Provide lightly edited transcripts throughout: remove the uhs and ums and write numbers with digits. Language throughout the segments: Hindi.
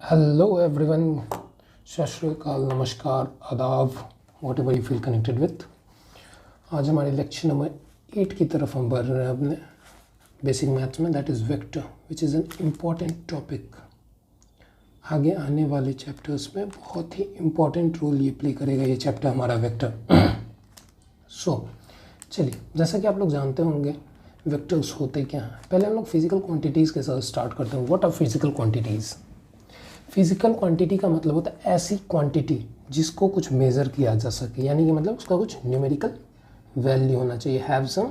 हेलो एवरीवन, सत श्री अकाल, नमस्कार, आदाब, what ever you feel connected with. आज हमारे लेक्चर नंबर 8 की तरफ हम बढ़ रहे हैं अपने बेसिक मैथ्स में, that is vector which is an important topic. आगे आने वाले चैप्टर्स में बहुत ही इम्पॉर्टेंट रोल ये प्ले करेगा ये चैप्टर हमारा वेक्टर। चलिए, जैसा कि आप लोग जानते होंगे वेक्टर्स होते क्या हैं। पहले हम लोग फिजिकल क्वांटिटीज़ के साथ स्टार्ट करते हैं। What are physical quantities? Physical quantity का मतलब होता है ऐसी क्वांटिटी जिसको कुछ मेज़र किया जा सके, यानी कि मतलब उसका कुछ न्यूमेरिकल वैल्यू होना चाहिए, हैव सम,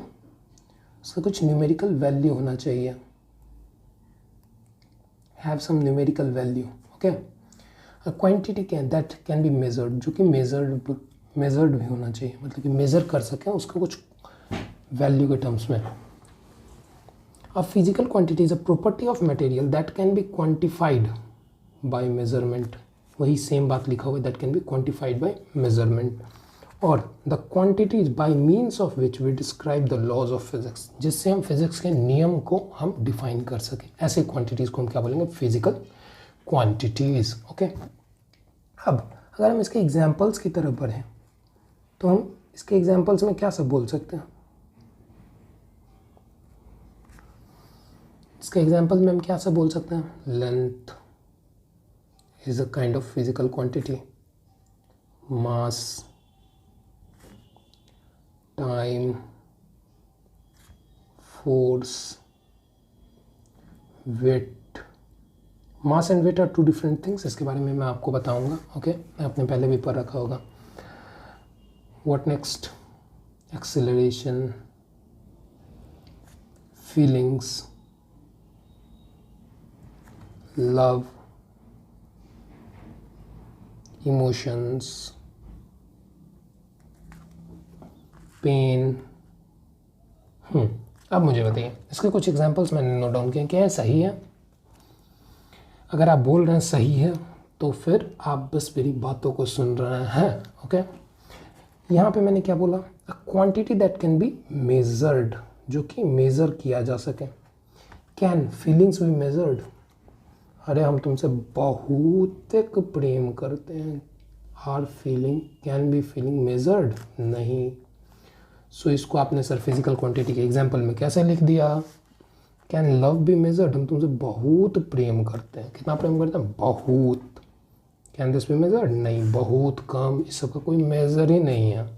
उसका कुछ न्यूमेरिकल वैल्यू होना चाहिए, have some numerical value. Okay, quantity can that can be measured, जो कि मेजर्ड भी होना चाहिए, मतलब कि मेज़र कर सकें उसका कुछ वैल्यू के टर्म्स में। A physical quantity is a property of material that can be quantified by measurement. वही सेम बात लिखा हुआ है, that can be quantified by measurement. और the quantities by means of which we describe the laws of physics, जिससे हम फिजिक्स के नियम को हम डिफाइन कर सकें। ऐसे क्वांटिटीज को हम क्या बोलेंगे? Physical quantities. ओके, अब अगर हम इसके एग्जाम्पल्स की तरफ बढ़ें तो हम इसके एग्जाम्पल्स में क्या सब बोल सकते हैं? इसके एग्जाम्पल में हम क्या सब बोल सकते हैं? Length is a kind of physical quantity, mass, time, force, weight. mass and weight are two different things, इसके बारे में मैं आपको बताऊंगा। ओके, आपने पहले भी पढ़ रखा होगा। what next? acceleration, feelings, love, emotions, pain. अब मुझे बताइए, इसके कुछ एग्जांपल्स मैंने नोट डाउन किए। क्या है सही है? अगर आप बोल रहे हैं सही है तो फिर आप बस मेरी बातों को सुन रहे हैं। ओके, यहाँ पे मैंने क्या बोला? A quantity that can be measured, जो कि मेज़र किया जा सके। Can feelings be measured? अरे हम तुमसे बहुत प्रेम करते हैं। Are feeling can be feeling measured? नहीं। सो इसको आपने सर फिजिकल क्वांटिटी के एग्जांपल में कैसे लिख दिया? Can love be measured? हम तुमसे बहुत प्रेम करते हैं। कितना प्रेम करते हैं? बहुत। Can this be measured? नहीं। बहुत कम, इस सब का कोई मेजर ही नहीं है।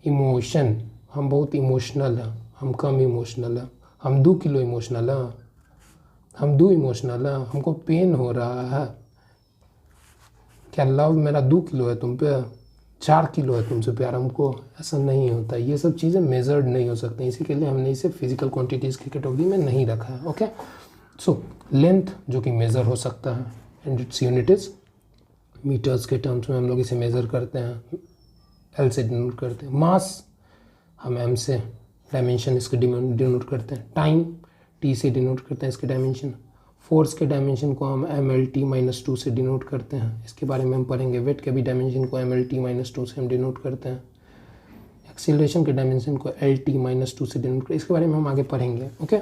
इमोशन, हम बहुत इमोशनल हैं, हम कम इमोशनल हैं। हम 2 किलो इमोशनल हैं, हम 2 इमोशनल हैं, हमको पेन हो रहा है। क्या लव मेरा 2 किलो है तुम पे, 4 किलो है तुमसे प्यार हमको? ऐसा नहीं होता। ये सब चीज़ें मेजर्ड नहीं हो सकती, इसी के लिए हमने इसे फिजिकल क्वांटिटीज़ की कैटेगरी में नहीं रखा है। ओके, सो लेंथ जो कि मेज़र हो सकता है, and its unit is meters के टर्म्स में हम लोग इसे मेज़र करते हैं, एल से डिनोट करते हैं। मास हम एम से, डायमेंशन इसके डिनोट करते हैं। टाइम टी से डिनोट करते हैं इसके डायमेंशन। फोर्स के डायमेंशन को हम MLT-2 से डिनोट करते हैं, इसके बारे में हम पढ़ेंगे। वेट के भी डायमेंशन को MLT-2 से हम डिनोट करते हैं। एक्सीलरेशन के डायमेंशन को LT-2 से डिनोट करते हैं, इसके बारे में हम आगे पढ़ेंगे। ओके,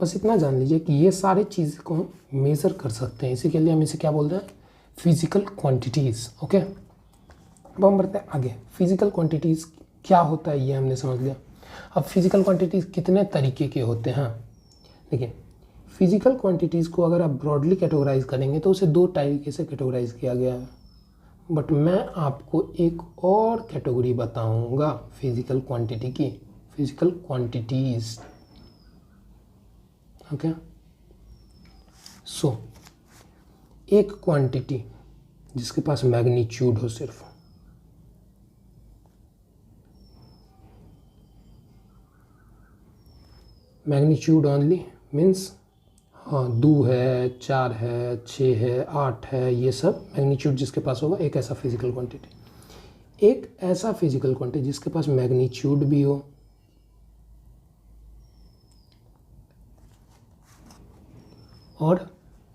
बस इतना जान लीजिए कि ये सारी चीज़ें को हम मेज़र कर सकते हैं, इसी के लिए हम इसे क्या बोलते हैं? Physical quantities. ओके, अब हम बढ़ते हैं आगे। फिजिकल क्वान्टिटीज़ क्या होता है ये हमने समझ लिया। अब फिजिकल क्वान्टिटीज़ कितने तरीके के होते हैं? देखिए, फिजिकल क्वांटिटीज़ को अगर आप ब्रॉडली कैटेगराइज करेंगे तो उसे 2 तरीके से कैटेगराइज किया गया है, बट मैं आपको एक और कैटेगरी बताऊंगा फिजिकल क्वांटिटी की, फिजिकल क्वांटिटीज़। ओके, सो एक क्वांटिटी जिसके पास मैग्नीट्यूड हो, सिर्फ मैग्नीट्यूड ओनली, मीन्स हाँ 2 है, 4 है, 6 है, 8 है, ये सब मैग्नीट्यूड जिसके पास होगा, एक ऐसा फिजिकल क्वांटिटी। एक ऐसा फिजिकल क्वांटिटी जिसके पास मैग्नीट्यूड भी हो और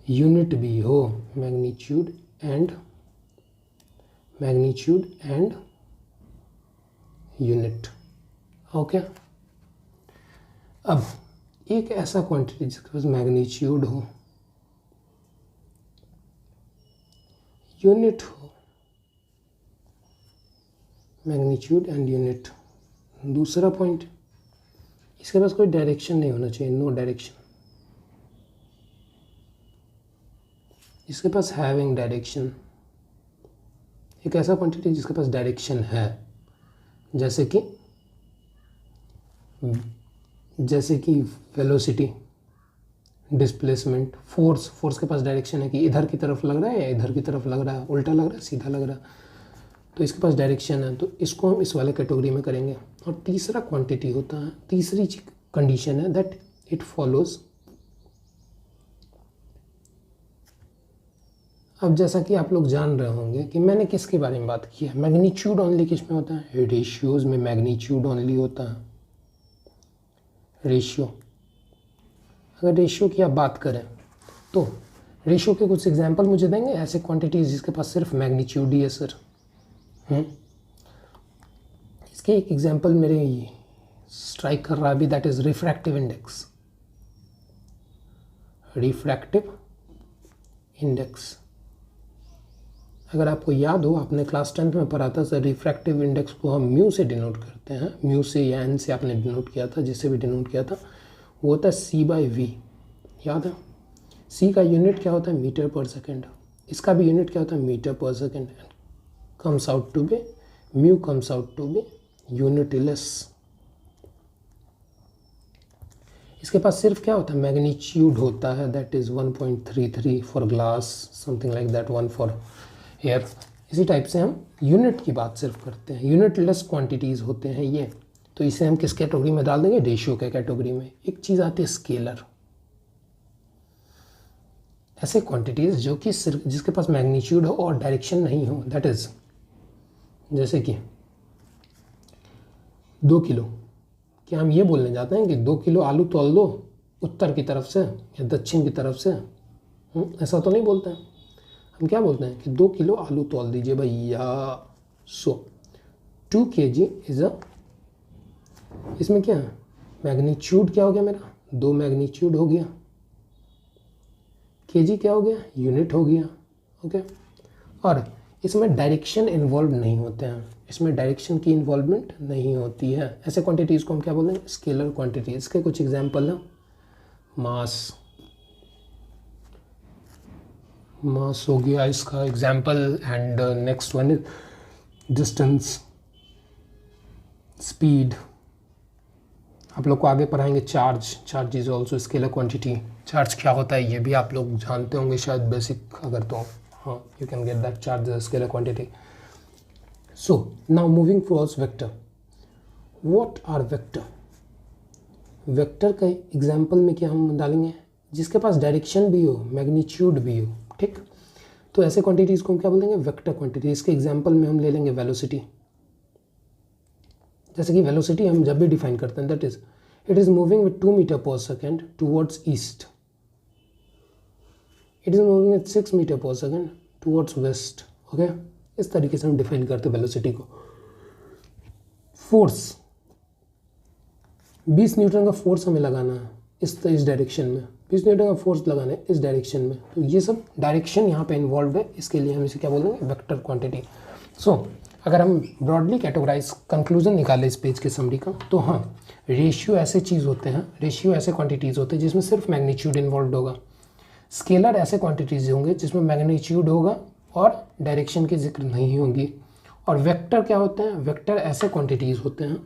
यूनिट भी हो, मैग्नीट्यूड एंड यूनिट। ओके, अब एक ऐसा क्वांटिटी जिसके पास मैग्नीट्यूड हो यूनिट हो, मैग्नीट्यूड एंड यूनिट। दूसरा पॉइंट, इसके पास कोई डायरेक्शन नहीं होना चाहिए, नो डायरेक्शन। इसके पास हैविंग डायरेक्शन, एक ऐसा क्वांटिटी जिसके पास डायरेक्शन है, जैसे कि वेलोसिटी, डिस्प्लेसमेंट, फोर्स के पास डायरेक्शन है कि इधर की तरफ लग रहा है या इधर की तरफ लग रहा है, उल्टा लग रहा है, सीधा लग रहा है, तो इसके पास डायरेक्शन है, तो इसको हम इस वाले कैटेगरी में करेंगे। और तीसरा क्वांटिटी होता है, तीसरी कंडीशन है दैट इट फॉलोज। अब जैसा कि आप लोग जान रहे होंगे कि मैंने किसके बारे में बात की है, मैग्नीट्यूड ओनली किस में होता है, रेशियोज में मैग्नीट्यूड ओनली होता है। रेशियो, अगर रेशियो की आप बात करें तो रेशियो के कुछ एग्जांपल मुझे देंगे ऐसे क्वांटिटीज जिसके पास सिर्फ मैग्नीट्यूड ही है सर। इसके एक एग्जांपल मेरे स्ट्राइक कर रहा है अभी, that is refractive index. Refractive index, अगर आपको याद हो, आपने क्लास 10th में पढ़ा था सर, रिफ्रैक्टिव इंडेक्स को हम म्यू से डिनोट करते हैं, म्यू से या एन से आपने डिनोट किया था, जिससे भी डिनोट किया था, वो होता है C/V, याद है। C का यूनिट क्या होता है, मीटर पर सेकेंड, इसका भी यूनिट क्या होता है, मीटर पर second, comes out to be, mu comes out to be unitless. इसके पास सिर्फ क्या होता है, मैग्नीट्यूड होता है, that is 1.33 for glass, something like that, 1 for air. इसी टाइप से हम यूनिट की बात सिर्फ करते हैं, यूनिटलेस क्वांटिटीज़ होते हैं ये, तो इसे हम किस कैटेगरी में डाल देंगे, रेशियो के कैटेगरी में। एक चीज़ आती है स्केलर, ऐसे क्वांटिटीज़ जो कि सिर्फ जिसके पास मैग्नीट्यूड हो और डायरेक्शन नहीं हो, दैट इज जैसे कि 2 किलो, क्या हम ये बोलने जाते हैं कि 2 किलो आलू तोल दो उत्तर की तरफ से या दक्षिण की तरफ से, ऐसा तो नहीं बोलते हैं। हम क्या बोलते हैं कि 2 किलो आलू तोल दीजिए भैया। सो 2 kg इज अ, इसमें क्या है, मैग्नीट्यूड क्या हो गया मेरा, 2 मैग्नीट्यूड हो गया, kg क्या हो गया, यूनिट हो गया, ओके। और इसमें डायरेक्शन इन्वॉल्व नहीं होते हैं, इसमें डायरेक्शन की इन्वॉल्वमेंट नहीं होती है। ऐसे क्वांटिटीज़ को हम क्या बोलते हैं, स्केलर क्वांटिटीज़ के कुछ एग्जांपल हैं, मास हो गया इसका example, and next one is distance, speed. आप लोग को आगे पढ़ाएंगे charge is also scalar quantity. Charge क्या होता है ये भी आप लोग जानते होंगे शायद बेसिक, अगर तो हाँ, you can get that charge scalar quantity. So now moving towards vector, what are vector. Vector का एग्जाम्पल में क्या हम डालेंगे, जिसके पास डायरेक्शन भी हो, मैग्नीट्यूड भी हो, ठीक। तो ऐसे क्वांटिटीज़ को हम क्या बोल देंगे, वेक्टर क्वांटिटी। इसके एग्जांपल में हम ले लेंगे वेलोसिटी। जैसे कि वेलोसिटी हम जब भी डिफाइन करते हैं, that is it is moving with 2 metre पर second towards east, it is moving with 6 metre पर सेकेंड टूवर्ड्स वेस्ट, ओके। इस तरीके से हम डिफाइन करते हैं वेलोसिटी को। फोर्स, 20 न्यूटन का फोर्स हमें लगाना है इस डायरेक्शन में, 20 न्यूटन का फोर्स लगाना है इस डायरेक्शन में, तो ये सब डायरेक्शन यहाँ पे इन्वॉल्व है, इसके लिए हम इसे क्या बोलेंगे, वेक्टर क्वांटिटी। सो अगर हम ब्रॉडली कैटेगराइज कंक्लूजन निकालें इस पेज के समरी का, तो हाँ, रेशियो ऐसे चीज़ होते हैं, रेशियो ऐसे क्वांटिटीज़ होते हैं जिसमें सिर्फ मैग्नीट्यूड इन्वॉल्व होगा। स्केलर ऐसे क्वांटिटीज़ होंगे जिसमें मैग्नीट्यूड होगा और डायरेक्शन की जिक्र नहीं होगी। और वेक्टर क्या होते हैं, वेक्टर ऐसे क्वांटिटीज़ होते हैं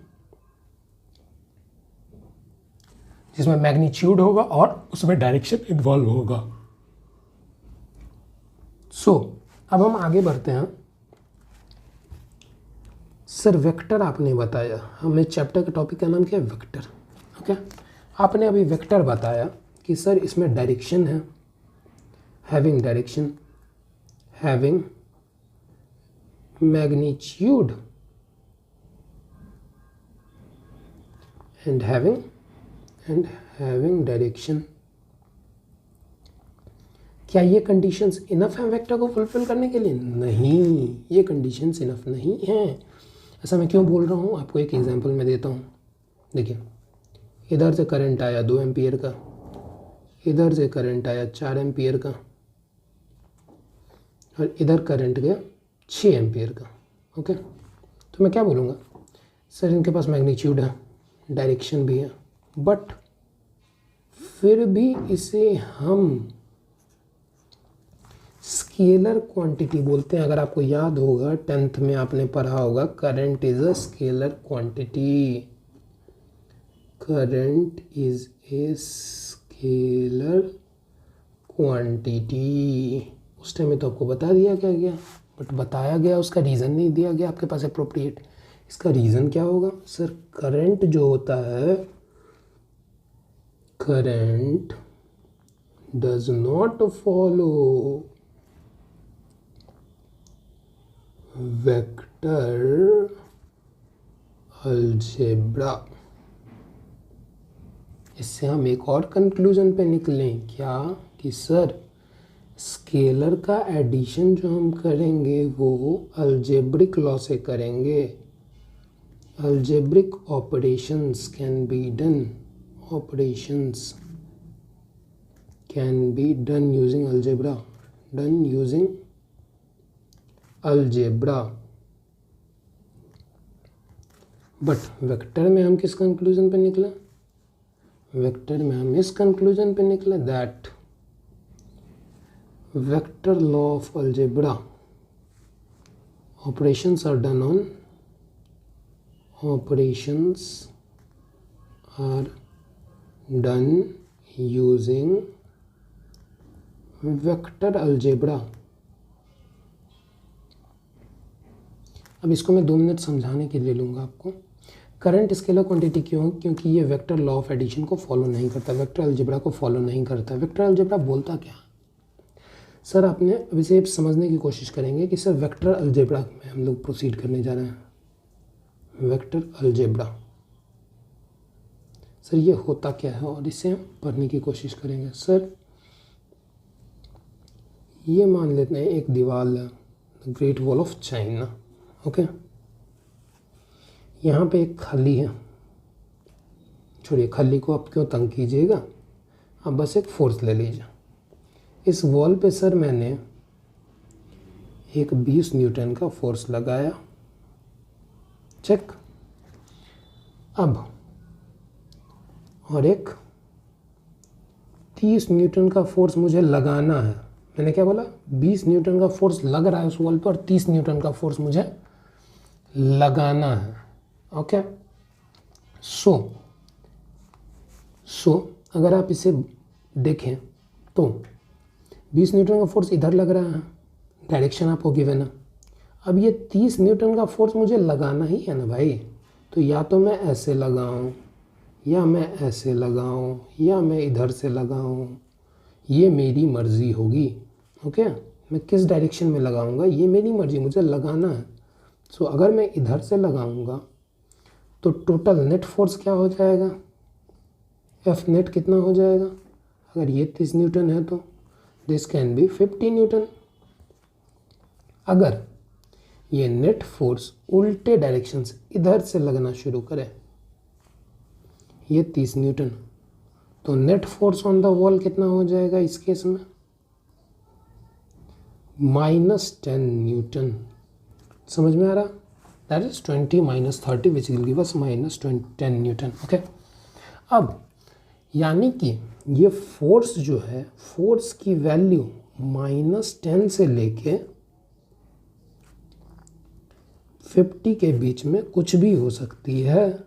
जिसमें मैग्नीट्यूड होगा और उसमें डायरेक्शन इन्वॉल्व होगा। सो अब हम आगे बढ़ते हैं। सर वेक्टर आपने बताया, हमें चैप्टर का टॉपिक का नाम क्या है, वेक्टर, ओके। आपने अभी वेक्टर बताया कि सर इसमें डायरेक्शन है, having direction, having magnitude and having direction. क्या ये कंडीशंस इनफ है वेक्टर को फुलफिल करने के लिए? नहीं, ये कंडीशंस इनफ नहीं हैं। ऐसा मैं क्यों बोल रहा हूँ, आपको एक एग्जांपल मैं देता हूँ। देखिए, इधर से करंट आया 2 एम्पियर का, इधर से करंट आया 4 एम्पियर का, और इधर करंट गया 6 एम्पियर का। ओके, तो मैं क्या बोलूँगा, सर इनके पास मैग्नीट्यूड है, डायरेक्शन भी है, बट फिर भी इसे हम स्केलर क्वांटिटी बोलते हैं। अगर आपको याद होगा 10th में आपने पढ़ा होगा, current is a scalar quantity, current is a scalar quantity. उस टाइम में तो आपको बता दिया गया, बट बताया गया, उसका रीज़न नहीं दिया गया आपके पास अप्रोप्रिएट। इसका रीज़न क्या होगा, सर करंट जो होता है, current does not follow vector algebra. इससे हम एक और कंक्लूजन पे निकलें क्या, कि सर स्केलर का एडिशन जो हम करेंगे वो अलजेब्रिक लॉ से करेंगे। Algebraic operations can be done, operations can be done using algebra, done using algebra. But vector में हम किस कंक्लूजन पे निकले, वेक्टर में हम इस कंक्लूजन पे निकले that vector law of algebra operations are done on, operations are done using vector algebra। अब इसको मैं 2 मिनट समझाने के लिए लूँगा आपको। करंट स्केलर क्वांटिटी क्यों, क्योंकि ये वेक्टर लॉ ऑफ एडिशन को फॉलो नहीं करता, वेक्टर अलजेब्रा को फॉलो नहीं करता। वेक्टर अलजेब्रा बोलता क्या, सर आपने अब इसे समझने की कोशिश करेंगे कि सर वेक्टर अलजेब्रा में हम लोग प्रोसीड करने जा रहे हैं। वेक्टर अलजेब्रा सर ये होता क्या है, और इसे हम पढ़ने की कोशिश करेंगे। सर ये मान लेते हैं एक दीवार है, great wall of China. Okay, यहाँ पे एक खली है, छोड़िए खली को आप क्यों तंग कीजिएगा, आप बस एक फोर्स ले लीजिए। इस वॉल पे सर मैंने एक 20 न्यूटन का फोर्स लगाया, चेक। अब और एक 30 न्यूटन का फोर्स मुझे लगाना है। मैंने क्या बोला, 20 न्यूटन का फोर्स लग रहा है उस वॉल पर, 30 न्यूटन का फोर्स मुझे लगाना है। ओके, सो अगर आप इसे देखें तो 20 न्यूटन का फोर्स इधर लग रहा है, डायरेक्शन आपको गिवन है। अब ये 30 न्यूटन का फोर्स मुझे लगाना ही है ना भाई, तो या तो मैं ऐसे लगाऊं, या मैं ऐसे लगाऊं, या मैं इधर से लगाऊं, ये मेरी मर्ज़ी होगी। ओके, मैं किस डायरेक्शन में लगाऊंगा ये मेरी मर्ज़ी, मुझे लगाना है। सो अगर मैं इधर से लगाऊंगा तो टोटल नेट फोर्स क्या हो जाएगा, एफ नेट कितना हो जाएगा, अगर ये 30 न्यूटन है तो दिस कैन बी 50 न्यूटन। अगर ये नेट फोर्स उल्टे डायरेक्शन से इधर से लगना शुरू करे, ये 30 न्यूटन, तो net force on the wall कितना हो जाएगा इस केस में, -10 न्यूटन। समझ में आ रहा, that is 20 - 30 which will give us -10 Newton. Okay, अब यानी कि ये फोर्स जो है, फोर्स की वैल्यू -10 से लेके 50 के बीच में कुछ भी हो सकती है,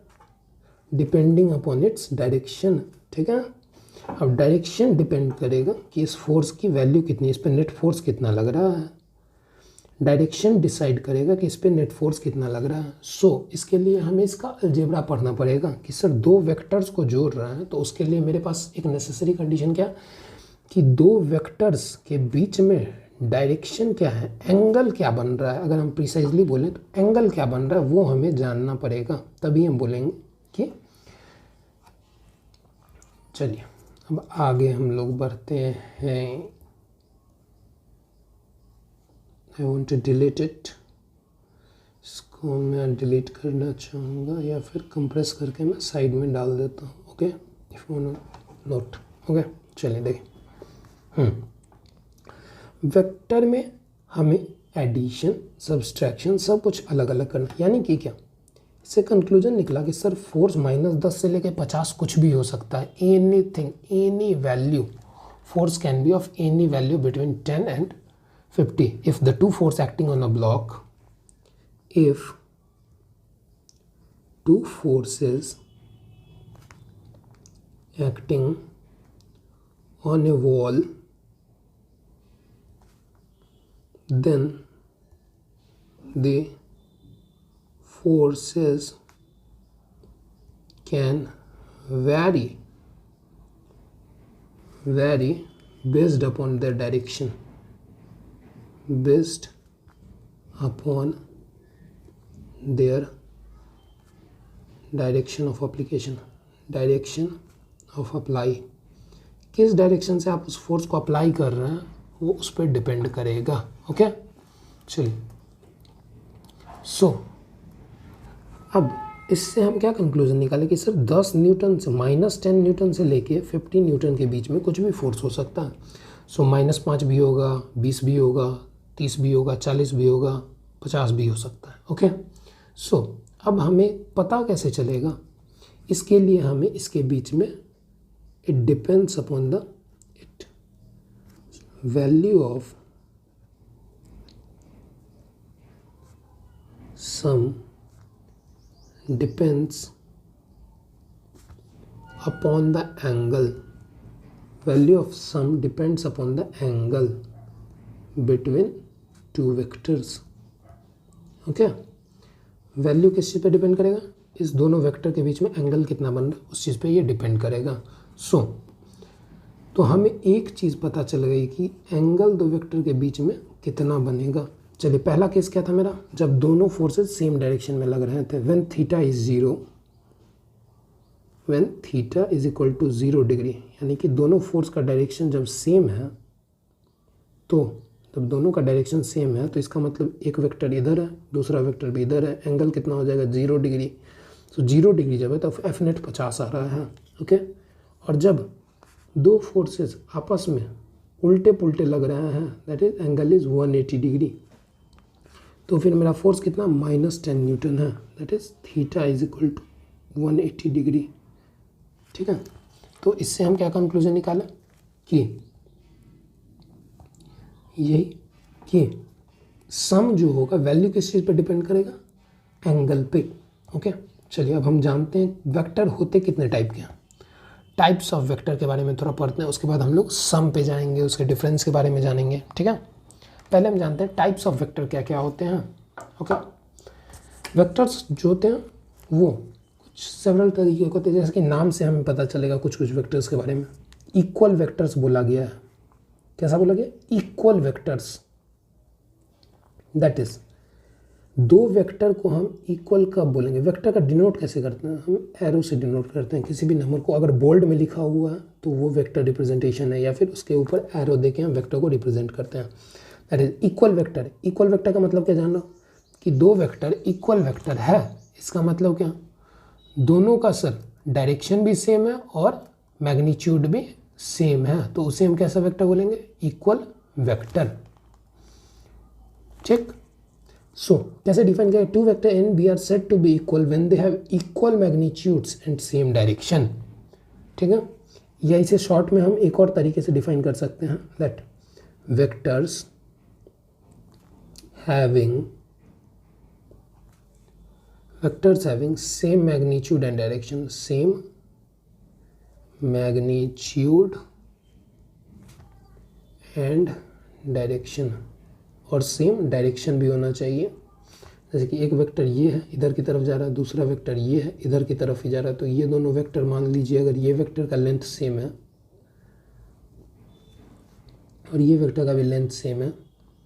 डिपेंडिंग अपॉन इट्स डायरेक्शन। ठीक है, अब डायरेक्शन डिपेंड करेगा कि इस फोर्स की वैल्यू कितनी, इस पर नेट फोर्स कितना लग रहा है। डायरेक्शन डिसाइड करेगा कि इस पर नेट फोर्स कितना लग रहा है। सो इसके लिए हमें इसका अलजेब्रा पढ़ना पड़ेगा कि सर 2 वेक्टर्स को जोड़ रहा है, तो उसके लिए मेरे पास एक नेसेसरी कंडीशन क्या, कि 2 वेक्टर्स के बीच में डायरेक्शन क्या है, एंगल क्या बन रहा है। अगर हम प्रिसाइजली बोलें तो एंगल क्या बन रहा है वो हमें जानना पड़ेगा, तभी हम बोलेंगे कि। चलिए अब आगे हम लोग बढ़ते हैं। I want to delete it, इसको मैं डिलीट करना चाहूँगा, या फिर कंप्रेस करके मैं साइड में डाल देता हूँ। Okay, if you note. Okay, चलिए देखें। वेक्टर में हमें एडिशन सब्सट्रैक्शन सब कुछ अलग अलग करना, यानी कि क्या इससे कंक्लूजन निकला कि सर फोर्स -10 से लेकर 50 कुछ भी हो सकता है, anything, any value, force can be of any value between 10 and 50 if the two force acting on a block, if two forces acting on a wall, then the forces can vary based upon their direction, based upon their direction of application, direction of apply। किस डायरेक्शन से आप उस फोर्स को अप्लाई कर रहे हैं वो उस पर डिपेंड करेगा। ओके, चलिए अब इससे हम क्या कंक्लूजन निकाले कि सर 10 न्यूटन से -10 न्यूटन से लेके 50 न्यूटन के बीच में कुछ भी फोर्स हो सकता है। -5 भी होगा, 20 भी होगा, 30 भी होगा, 40 भी होगा, 50 भी हो सकता है। ओके, अब हमें पता कैसे चलेगा, इसके लिए हमें इसके बीच में it depends upon the it value of some depends upon the angle, value of sum depends upon the angle between two vectors। Okay, value किस चीज़ पे डिपेंड करेगा, इस दोनों वेक्टर के बीच में एंगल कितना बन रहा है उस चीज़ पे ये डिपेंड करेगा। तो हमें एक चीज़ पता चल गई कि एंगल दो वेक्टर के बीच में कितना बनेगा। चलिए पहला केस क्या था मेरा, जब दोनों फोर्सेस सेम डायरेक्शन में लग रहे थे, when theta is 0, when theta is equal to 0 degree, यानी कि दोनों फोर्स का डायरेक्शन जब सेम है, तो जब दोनों का डायरेक्शन सेम है तो इसका मतलब एक वेक्टर इधर है, दूसरा वेक्टर भी इधर है, एंगल कितना हो जाएगा 0 डिग्री। 0 डिग्री जब है तो एफ नेट 50 आ रहा है। ओके, और जब दो फोर्सेस आपस में उल्टे पुल्टे लग रहे हैं, that is angle is 180 degree, तो फिर मेरा फोर्स कितना -10 न्यूटन है, that is theta is equal to 180 degree. ठीक है, तो इससे हम क्या कंक्लूजन निकालें कि यही कि सम जो होगा वैल्यू किस चीज़ पे डिपेंड करेगा, एंगल पे। ओके, चलिए अब हम जानते हैं वेक्टर होते कितने टाइप के हैं, टाइप्स ऑफ वेक्टर के बारे में थोड़ा पढ़ते हैं, उसके बाद हम लोग सम पे जाएंगे, उसके डिफरेंस के बारे में जानेंगे। ठीक है, पहले हम जानते हैं टाइप्स ऑफ वेक्टर क्या क्या होते हैं। ओके, वेक्टर्स जो होते हैं वो कुछ सेवरल तरीके के होते हैं, जैसे कि नाम से हमें पता चलेगा कुछ वेक्टर्स के बारे में। इक्वल वेक्टर्स बोला गया है, कैसा बोला गया, इक्वल वेक्टर्स, दैट इज दो वेक्टर को हम इक्वल कब बोलेंगे, वेक्टर का डिनोट कैसे करते हैं, हम एरो से डिनोट करते हैं। किसी भी नंबर को अगर बोल्ड में लिखा हुआ है तो वो वेक्टर रिप्रेजेंटेशन है, या फिर उसके ऊपर एरो देके हम वेक्टर को रिप्रेजेंट करते हैं, that is equal vector. Equal vector का मतलब क्या जान लो कि दो वेक्टर इक्वल वेक्टर है, इसका मतलब क्या, दोनों का सर डायरेक्शन भी सेम है और मैग्नीट्यूड भी सेम है, तो उसे हम कैसा वेक्टर बोलेंगे, इक्वल वेक्टर। ठीक, कैसे डिफाइन करें, two vector and B are said to be equal when they have equal magnitudes and same direction. ठीक है, या इसे शॉर्ट में हम एक और तरीके से डिफाइन कर सकते हैं, that vectors having same magnitude and direction, same magnitude and direction, और सेम डायरेक्शन भी होना चाहिए। जैसे कि एक वेक्टर ये है, इधर की तरफ जा रहा है, दूसरा वेक्टर ये है, इधर की तरफ ही जा रहा है, तो ये दोनों वेक्टर मान लीजिए अगर ये वेक्टर का लेंथ सेम है और ये वेक्टर का भी लेंथ सेम है,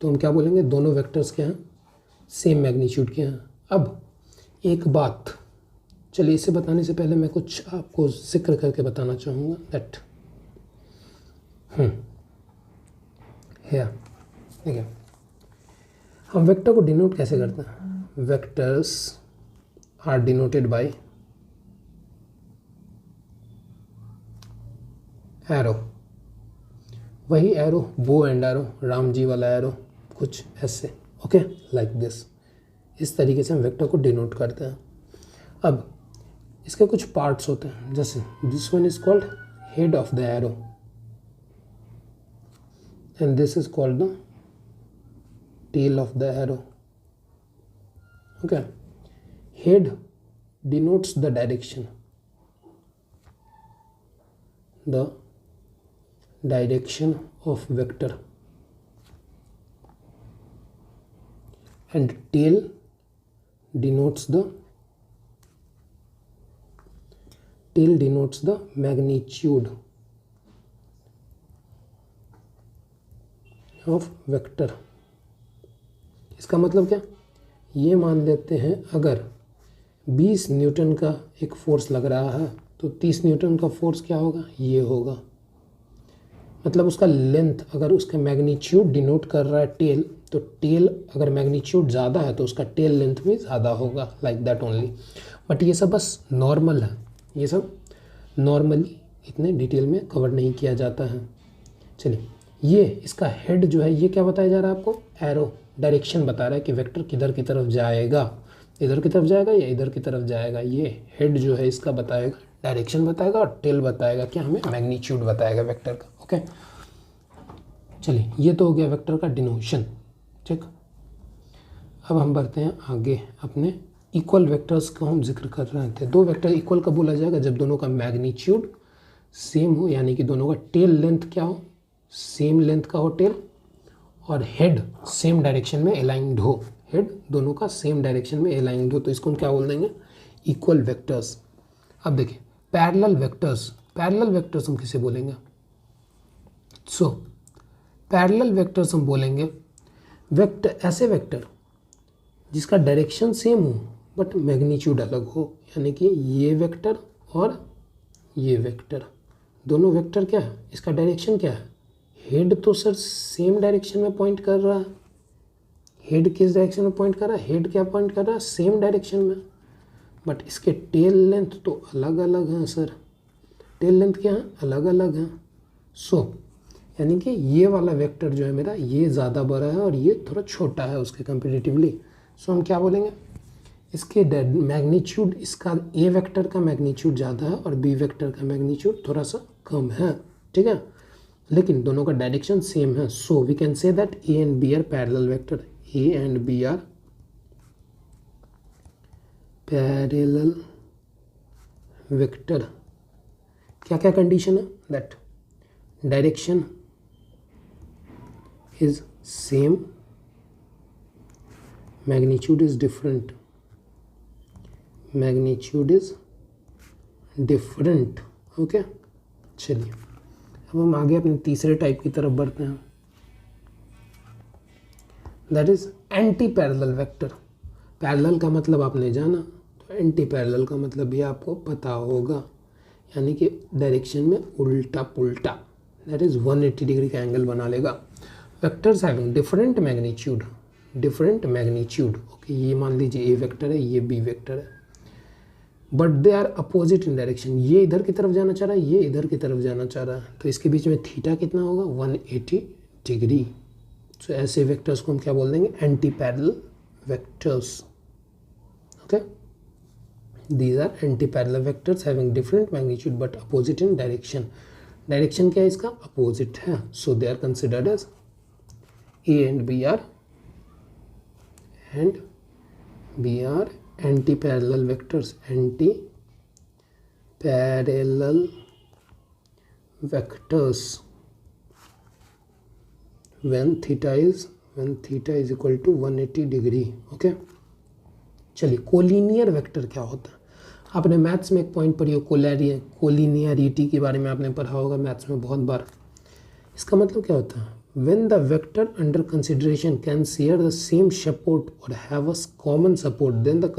तो हम क्या बोलेंगे, दोनों वेक्टर्स के हैं सेम मैग्नीट्यूड के हैं। अब एक बात, चलिए इसे बताने से पहले मैं कुछ आपको जिक्र करके बताना चाहूँगा, दैट है, ठीक है, हम वेक्टर को डिनोट कैसे करते हैं, vectors are denoted by arrow, वही arrow, bow and arrow, Ram ji वाला एरो, कुछ ऐसे, ओके, लाइक दिस। इस तरीके से हम वेक्टर को डिनोट करते हैं। अब इसके कुछ पार्ट्स होते हैं, जैसे this one is called head of the arrow and this is called the tail of the arrow. Okay, head denotes the direction, the direction of vector, and tail denotes the magnitude of vector। इसका मतलब क्या, ये मान लेते हैं अगर 20 न्यूटन का एक फोर्स लग रहा है तो 30 न्यूटन का फोर्स क्या होगा, ये होगा। मतलब उसका लेंथ, अगर उसका मैग्नीट्यूड डिनोट कर रहा है टेल, तो टेल अगर मैग्नीट्यूड ज़्यादा है तो उसका टेल लेंथ भी ज़्यादा होगा, लाइक दैट ओनली। बट ये सब बस नॉर्मल है, ये सब नॉर्मली इतने डिटेल में कवर नहीं किया जाता है। चलिए, ये इसका हेड जो है ये क्या बताया जा रहा है आपको, एरो, डायरेक्शन बता रहा है कि वेक्टर किधर की तरफ जाएगा, इधर की तरफ जाएगा या इधर की तरफ जाएगा। ये हेड जो है इसका बताएगा, डायरेक्शन बताएगा, और टेल बताएगा कि हमें मैग्नीट्यूड बताएगा वेक्टर का। ओके, चलिए, ये तो हो गया वेक्टर का डिनोशन। ठीक, अब हम बढ़ते हैं आगे अपने इक्वल वेक्टर्स का हम जिक्र कर रहे थे। दो वेक्टर इक्वल कब बोला जाएगा, जब दोनों का मैग्नीट्यूड सेम हो, यानी कि दोनों का टेल लेंथ क्या हो, सेम लेंथ का हो टेल, और हेड सेम डायरेक्शन में अलाइंड हो, हेड दोनों का सेम डायरेक्शन में अलाइंड हो, तो इसको हम क्या बोल देंगे, इक्वल वेक्टर्स। अब देखिए, पैरेलल वेक्टर्स हम किसे बोलेंगे, सो पैरेलल वेक्टर्स हम बोलेंगे ऐसे वेक्टर जिसका डायरेक्शन सेम हो बट मैग्नीट्यूड अलग हो, यानी कि ये वेक्टर और ये वेक्टर, दोनों वेक्टर क्या है, इसका डायरेक्शन क्या है, हेड तो सर सेम डायरेक्शन में पॉइंट कर रहा है, हेड किस डायरेक्शन में पॉइंट कर रहा है, हेड क्या पॉइंट कर रहा है, सेम डायरेक्शन में, बट इसके टेल लेंथ तो अलग अलग हैं सर, टेल लेंथ क्या है, अलग अलग हैं। सो यानी कि ये वाला वेक्टर जो है मेरा, ये ज़्यादा बड़ा है और ये थोड़ा छोटा है उसके कंपेरेटिवली। सो हम क्या बोलेंगे, इसके मैग्नीट्यूड, इसका ए वेक्टर का मैग्नीट्यूड ज़्यादा है और बी वेक्टर का मैग्नीट्यूड थोड़ा सा कम है, ठीक है, लेकिन दोनों का डायरेक्शन सेम है। So we can say that A and B are parallel vector, A and B are parallel vector. क्या क्या कंडीशन है, that direction is same, magnitude is different, okay. चलिए, अब हम आगे अपने तीसरे टाइप की तरफ बढ़ते हैं, that is anti parallel vector. Parallel का मतलब आपने जाना, तो एंटी पैरेलल का मतलब भी आपको पता होगा, यानी कि डायरेक्शन में उल्टा पुल्टा, दैट इज 180 डिग्री का एंगल बना लेगा। Vectors having different magnitude, okay, ये मान लीजिए ए वेक्टर है, ये बी वेक्टर है, but they are opposite in direction, ये इधर की तरफ जाना चाह रहा है, ये इधर की तरफ जाना चाह रहा है, तो इसके बीच में थीटा कितना होगा, 180 डिग्री। सो ऐसे वेक्टर्स को हम क्या बोल देंगे, anti parallel vectors, okay. These are anti parallel vectors having different magnitude but opposite in direction. Direction क्या है इसका, अपोजिट है, so they are considered as A and B are anti-parallel vectors, anti-parallel vectors when theta is equal to 180 degree, okay. चलिए, कोलिनियर वेक्टर क्या होता है, आपने मैथ्स में एक पॉइंट पढ़ी हो, कोलिनियरिटी के बारे में आपने पढ़ा होगा मैथ्स में बहुत बार। इसका मतलब क्या होता है, when the vector under consideration can share the same support or have a common support, then the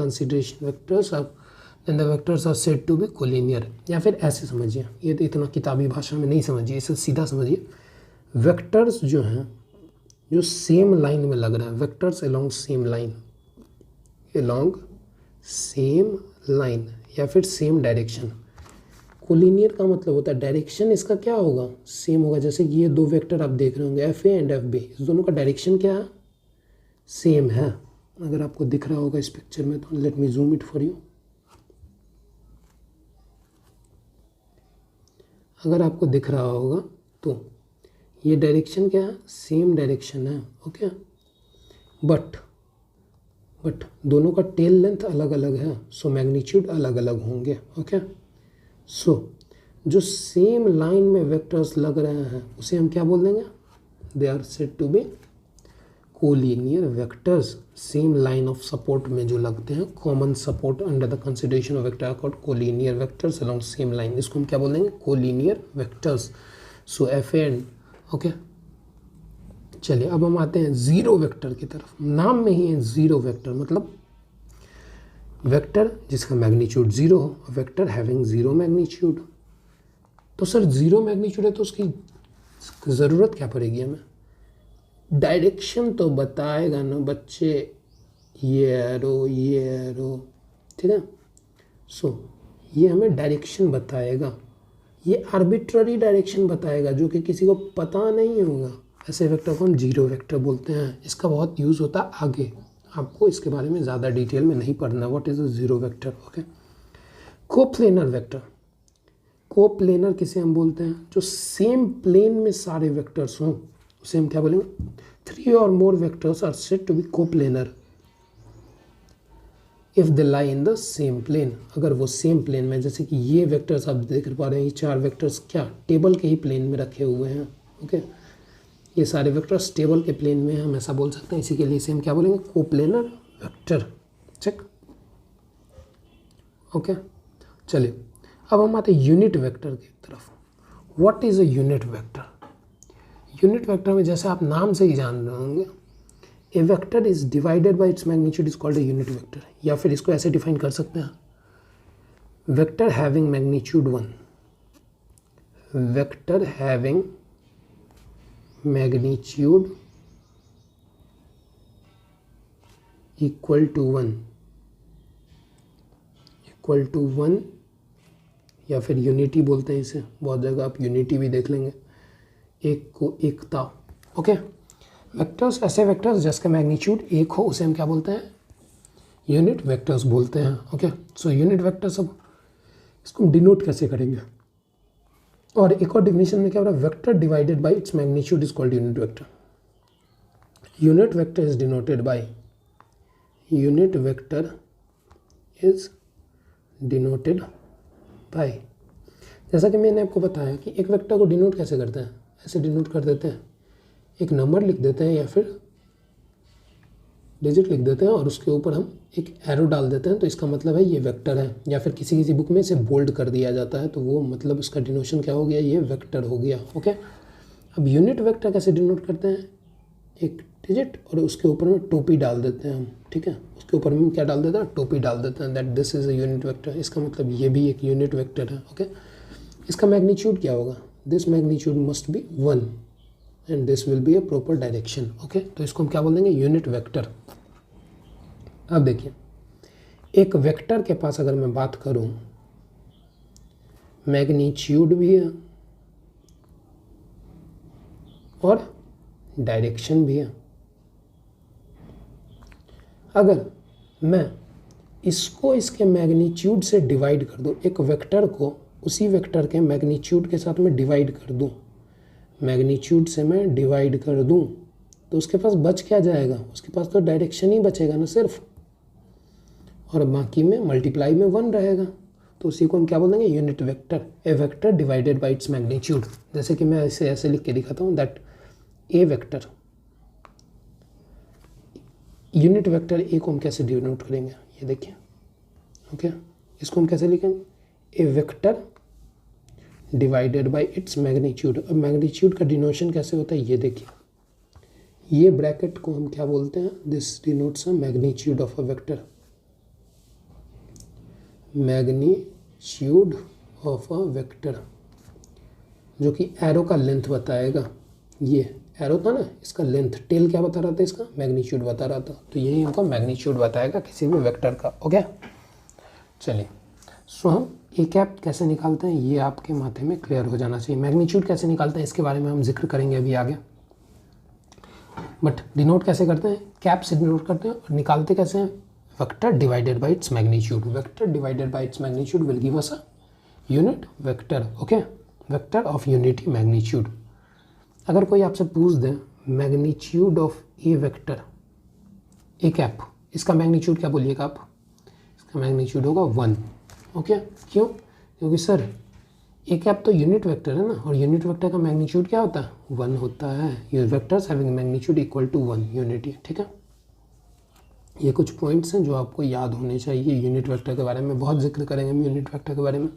vectors are said to be collinear। या फिर ऐसे समझिए, ये तो इतना किताबी भाषा में नहीं समझिए, इसे सीधा समझिए। वेक्टर्स जो हैं, जो सेम लाइन में लग रहा है, वेक्टर्स along same line या फिर सेम डायरेक्शन। कोलिनियर का मतलब होता है डायरेक्शन इसका क्या होगा, सेम होगा। जैसे कि ये दो वेक्टर आप देख रहे होंगे, F A and F B, इस दोनों का डायरेक्शन क्या है, सेम है। अगर आपको दिख रहा होगा इस पिक्चर में तो let me zoom it for you. अगर आपको दिख रहा होगा तो ये डायरेक्शन क्या है, सेम डायरेक्शन है, ओके। बट दोनों का टेल लेंथ अलग अलग है, सो मैग्नीट्यूड अलग अलग होंगे, ओके। सो जो सेम लाइन में वेक्टर्स लग रहे हैं उसे हम क्या बोल देंगे, they are said to be collinear vectors. Same line of support में जो लगते हैं, common support under the consideration of vector called collinear vectors along same line, इसको हम क्या बोल देंगे, collinear vectors. So F and, okay. चलिए अब हम आते हैं जीरो वेक्टर की तरफ। नाम में ही है जीरो वेक्टर, मतलब वेक्टर जिसका मैग्नीट्यूड जीरो हो, वेक्टर हैविंग जीरो मैग्नीट्यूड। तो सर जीरो मैग्नीट्यूड है तो उसकी ज़रूरत क्या पड़ेगी हमें, डायरेक्शन तो बताएगा ना बच्चे, ये एरो, ठीक है। सो ये हमें डायरेक्शन बताएगा, ये आर्बिट्ररी डायरेक्शन बताएगा जो कि किसी को पता नहीं होगा। ऐसे वेक्टर को हम जीरो वेक्टर बोलते हैं। इसका बहुत यूज़ होता है आगे, आपको इसके बारे में ज़्यादा डिटेल में नहीं पढ़ना। What is a zero vector, okay. Coplanar vector, coplanar किसे हम बोलते हैं, जो सेम प्लेन में सारे वेक्टर्स हों उसे हम क्या बोलेंगे, 3 or more vectors are said to be coplanar if they lie in the same plane। अगर वो सेम प्लेन में, जैसे कि ये वेक्टर्स आप देख पा रहे हैं, ये 4 वेक्टर्स क्या टेबल के ही प्लेन में रखे हुए हैं, ओके। ये सारे वेक्टर्स टेबल के प्लेन में हम ऐसा बोल सकते हैं, इसी के लिए इसे हम क्या बोलेंगे, कोप्लेनर वेक्टर, चेक, ओके। चलिए अब हम आते हैं यूनिट वेक्टर की तरफ। What is a unit vector, unit vector में जैसे आप नाम से ही जान रहे होंगे, a vector is divided by its magnitude is called a unit vector. या फिर इसको ऐसे डिफाइन कर सकते हैं, vector having magnitude 1, vector having magnitude equal to 1 या फिर यूनिटी बोलते हैं इसे, बहुत जगह आप यूनिटी भी देख लेंगे, एक को एकता, ओके। वेक्टर्स, ऐसे वेक्टर्स जिसका मैग्नीट्यूड 1 हो उसे हम क्या बोलते हैं, यूनिट वेक्टर्स बोलते हैं, ओके। सो यूनिट वेक्टर्स, अब इसको हम डिनोट कैसे करेंगे, और एक और डिफिनेशन में क्या हो रहा है, vector divided by its magnitude is called unit vector. Unit vector is denoted by, unit vector is denoted by, जैसा कि मैंने आपको बताया कि एक वेक्टर को डिनोट कैसे करते हैं, ऐसे डिनोट कर देते हैं, एक नंबर लिख देते हैं या फिर डिजिट लिख देते हैं और उसके ऊपर हम एक एरो डाल देते हैं, तो इसका मतलब है ये वेक्टर है। या फिर किसी बुक में इसे बोल्ड कर दिया जाता है तो वो मतलब उसका डिनोशन क्या हो गया, ये वेक्टर हो गया, ओके। अब यूनिट वेक्टर कैसे डिनोट करते हैं, एक डिजिट और उसके ऊपर में टोपी डाल देते हैं हम, ठीक है, उसके ऊपर में क्या डाल देते हैं, टोपी डाल देते हैं, that this is a unit vector. इसका मतलब ये भी एक यूनिट वेक्टर है, ओके। इसका मैग्नीट्यूड क्या होगा, this magnitude must be 1 and this will be a proper direction, okay. तो इसको हम क्या बोल देंगे, यूनिट वेक्टर। अब देखिए, एक वेक्टर के पास अगर मैं बात करूं, मैग्नीट्यूड भी है और डायरेक्शन भी है। अगर मैं इसको इसके मैग्नीट्यूड से डिवाइड कर दूं, एक वेक्टर को उसी वेक्टर के मैग्नीट्यूड के साथ में डिवाइड कर दूं, मैग्नीट्यूड से मैं डिवाइड कर दूं, तो उसके पास बच क्या जाएगा, उसके पास तो डायरेक्शन ही बचेगा ना सिर्फ, और बाकी में मल्टीप्लाई में 1 रहेगा, तो उसी को हम क्या बोल देंगे, unit vector. A vector divided by its magnitude, जैसे कि मैं इसे ऐसे लिख के दिखाता हूँ, that A vector, unit vector A को हम कैसे डिनोट करेंगे, ये देखिए, ओके। इसको हम कैसे लिखेंगे, a vector divided by its magnitude. अब मैग्नीट्यूड का डिनोशन कैसे होता है, ये देखिए, ये ब्रैकेट को हम क्या बोलते हैं, this denotes a magnitude of a vector, magnitude of a vector, जो कि एरो का लेंथ बताएगा। ये एरो था ना, इसका लेंथ, टेल क्या बता रहा था, इसका मैग्नीट्यूड बता रहा था, तो यही हमको मैग्नीट्यूड बताएगा किसी भी वेक्टर का, ओके। चलिए, सो हम ए कैप कैसे निकालते हैं ये आपके माथे में क्लियर हो जाना चाहिए। मैग्नीट्यूड कैसे निकालते हैं इसके बारे में हम जिक्र करेंगे अभी आगे। बट डिनोट कैसे करते हैं, कैप से डिनोट करते हैं और निकालते कैसे हैं, vector divided by its magnitude, vector divided by its magnitude will give us a unit vector, okay, vector of unity magnitude. अगर कोई आपसे पूछ दे magnitude of a vector a cap, इसका मैग्नीट्यूड क्या बोलिएगा आप, इसका मैग्नीट्यूड होगा 1, ओके, क्यों, क्योंकि सर ए कैप तो यूनिट वेक्टर है ना, और यूनिट वेक्टर का मैग्नीट्यूड क्या होता है, 1 होता है, ये vectors having magnitude equal to 1 unity, ठीक है। ये कुछ पॉइंट्स हैं जो आपको याद होने चाहिए यूनिट वेक्टर के बारे में, बहुत जिक्र करेंगे हम यूनिट वेक्टर के बारे में।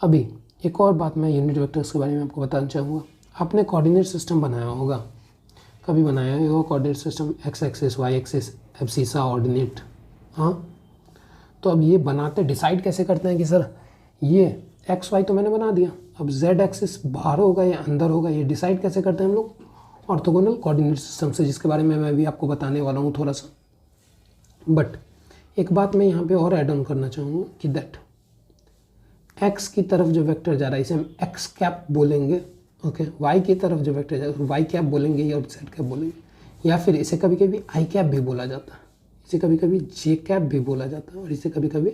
अभी एक और बात मैं यूनिट वेक्टर्स के बारे में आपको बताना चाहूँगा। आपने कोऑर्डिनेट सिस्टम बनाया होगा, कभी बनाया होगा coordinate system, x axis, Y axis, abscissa ordinate, हाँ। तो अब ये बनाते डिसाइड कैसे करते हैं कि सर ये एक्स वाई तो मैंने बना दिया, अब जेड एक्सिस बाहर होगा या अंदर होगा, ये डिसाइड कैसे करते हैं हम लोग, ऑर्थोगोनल कोऑर्डिनेट सिस्टम से, जिसके बारे में मैं भी आपको बताने वाला हूँ थोड़ा सा। बट एक बात मैं यहाँ पे और ऐड ऑन करना चाहूँगा कि दैट एक्स की तरफ जो वेक्टर जा रहा है इसे हम एक्स कैप बोलेंगे, ओके, वाई की तरफ जो वेक्टर जा रहा है वाई कैप बोलेंगे या जेड कैप बोलेंगे, या फिर इसे कभी कभी आई कैप भी बोला जाता है, इसे कभी कभी जे कैप भी बोला जाता है, और इसे कभी कभी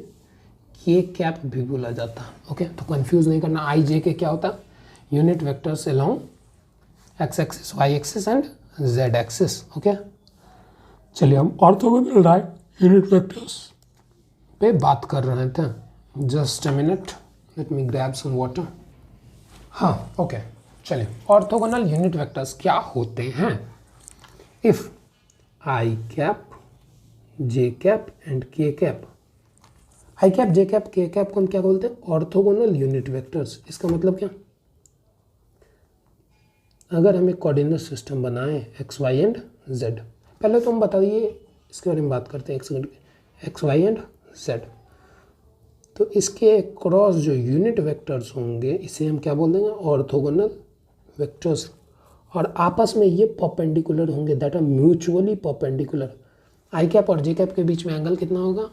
के कैप भी बोला जाता है, ओके। तो कंफ्यूज नहीं करना, आई जे के क्या होता है, unit vectors along X axis, Y axis and Z axis, okay. चलिए हम ऑर्थोगोनल राइट यूनिट वेक्टर्स पे बात कर रहे थे, just a minute, let me grab some water. हाँ, ओके, चलिए ऑर्थोगोनल यूनिट वेक्टर्स क्या होते हैं, if I cap, J cap and के cap, I cap, J cap, K cap को हम क्या बोलते हैं, ऑर्थोगोनल यूनिट वेक्टर्स। इसका मतलब क्या, अगर हम एक कोऑर्डिनेट सिस्टम बनाएं एक्स वाई एंड जेड, पहले तो हम बताइए इसके बारे में बात करते हैं एक second, X Y and Z, तो इसके क्रॉस जो यूनिट वेक्टर्स होंगे इसे हम क्या बोल देंगे, ऑर्थोगोनल वेक्टर्स, और आपस में ये परपेंडिकुलर होंगे, that are mutually perpendicular. I cap और जे कैप के बीच में एंगल कितना होगा,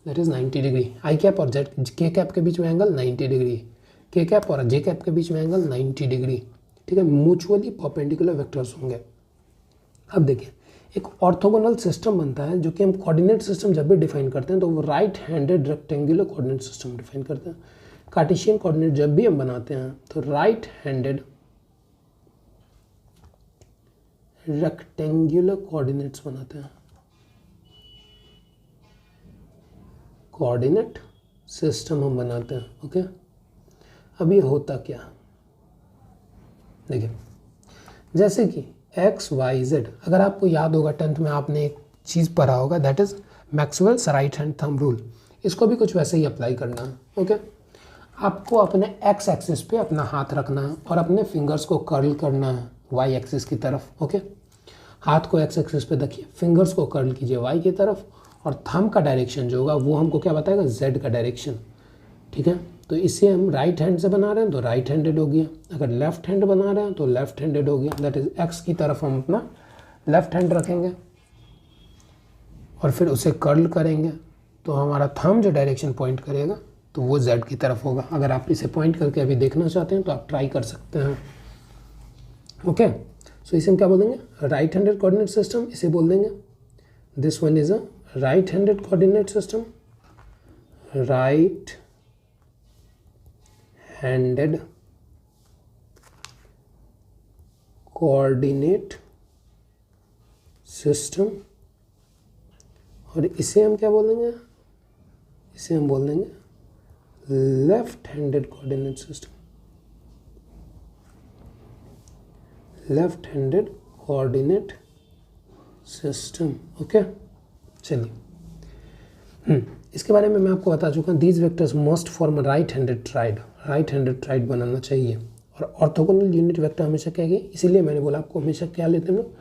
that is 90 degree. I cap और जेड के कैप के बीच में एंगल 90 डिग्री, के कैप और जे कैप के बीच में एंगल 90 डिग्री, ठीक है, म्यूचुअली परपेंडिकुलर वेक्टर्स होंगे। अब देखिए एक ऑर्थोगोनल सिस्टम बनता है जो कि हम कोऑर्डिनेट सिस्टम जब भी डिफाइन करते हैं तो वो right handed rectangular coordinate system define करते हैं। कार्टेशियन कोऑर्डिनेट जब भी हम बनाते हैं तो राइट हैंडेड रेक्टेंगुलर कोऑर्डिनेट्स बनाते हैं, कोऑर्डिनेट सिस्टम हम बनाते हैं, ओके। अब ये होता क्या, देखिए जैसे कि एक्स वाई जेड, अगर आपको याद होगा 10th में आपने एक चीज़ पढ़ा होगा, that is Maxwell's right hand thumb rule, इसको भी कुछ वैसे ही अप्लाई करना है, ओके। आपको अपने एक्स एक्सिस पे अपना हाथ रखना है और अपने फिंगर्स को कर्ल करना है वाई एक्सिस की तरफ, ओके। हाथ को एक्स एक्सिस पे रखिए, फिंगर्स को कर्ल कीजिए वाई की तरफ, और थंब का डायरेक्शन जो होगा वो हमको क्या बताएगा, जेड का डायरेक्शन, ठीक है। तो इसे हम राइट हैंड से बना रहे हैं तो राइट हैंडेड हो गया, अगर लेफ्ट हैंड बना रहे हैं तो लेफ्ट हैंडेड हो गया, दैट इज एक्स की तरफ हम अपना लेफ्ट हैंड रखेंगे और फिर उसे कर्ल करेंगे तो हमारा थंब जो डायरेक्शन पॉइंट करेगा तो वो जेड की तरफ होगा। अगर आप इसे पॉइंट करके अभी देखना चाहते हैं तो आप ट्राई कर सकते हैं, ओके। सो इसे हम क्या बोलेंगे, राइट हैंडेड कोऑर्डिनेट सिस्टम, इसे बोल देंगे this one is a right handed coordinate system, right handed coordinate system, और इसे हम क्या बोलेंगे, इसे हम बोल देंगे left handed coordinate system, left handed coordinate system, okay. चलिए इसके बारे में मैं आपको बता चुका हूँ, these vectors must form right handed triad, right handed triad बनाना चाहिए, और ऑर्थोगोनल यूनिट वेक्टर हमेशा क्या है, इसीलिए मैंने बोला आपको हमेशा क्या लेते हैं हम लोग,